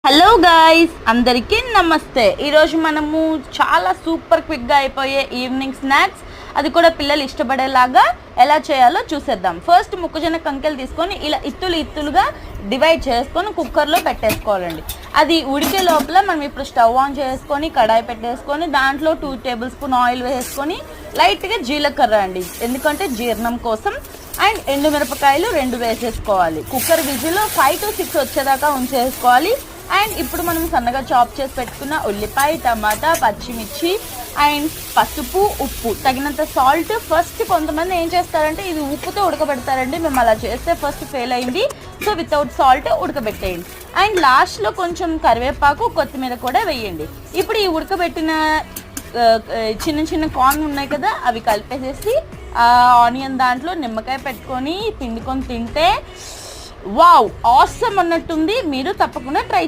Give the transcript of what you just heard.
Hello guys, అందరికీ నమస్తే. ఈరోజు మనము చాలా సూపర్ క్విక్గా అయిపోయే ఈవినింగ్ స్నాక్స్, అది కూడా పిల్లలు ఇష్టపడేలాగా ఎలా చేయాలో చూసేద్దాం. ఫస్ట్ మొక్కజొన్న కంకెలు తీసుకొని ఇలా ఇత్తులుగా డివైడ్ చేసుకొని కుక్కర్లో పెట్టేసుకోవాలండి. అది ఉడికే లోపల మనం ఇప్పుడు స్టవ్ ఆన్ చేసుకొని కడాయి పెట్టేసుకొని దాంట్లో 2 టేబుల్ స్పూన్ ఆయిల్ వేసుకొని లైట్గా జీలకర్ర అండి, ఎందుకంటే జీర్ణం కోసం, అండ్ ఎండుమిరపకాయలు 2 వేసేసుకోవాలి. కుక్కర్ విజిల్ 5 to 6 వచ్చేదాకా ఉంచేసుకోవాలి. అండ్ ఇప్పుడు మనం సన్నగా చాప్ చేసి పెట్టుకున్న ఉల్లిపాయ, టమాటా, పచ్చిమిర్చి అండ్ పసుపు, ఉప్పు, తగినంత సాల్ట్. ఫస్ట్ కొంతమంది ఏం చేస్తారంటే ఇది ఉప్పుతో ఉడకబెడతారండి, మేము అలా చేస్తే ఫస్ట్ ఫెయిల్ అయింది. సో వితౌట్ సాల్ట్ ఉడకబెట్టేయండి. అండ్ లాస్ట్లో కొంచెం కరివేపాకు, కొత్తిమీర కూడా వేయండి. ఇప్పుడు ఈ ఉడకబెట్టిన చిన్న చిన్న కార్న్ ఉన్నాయి కదా, అవి కలిపేసేసి ఆనియన్ దాంట్లో నిమ్మకాయ పెట్టుకొని పిండుకొని తింటే వావ్ ఆసమ్ అన్నట్టుంది. మీరు తప్పకుండా ట్రై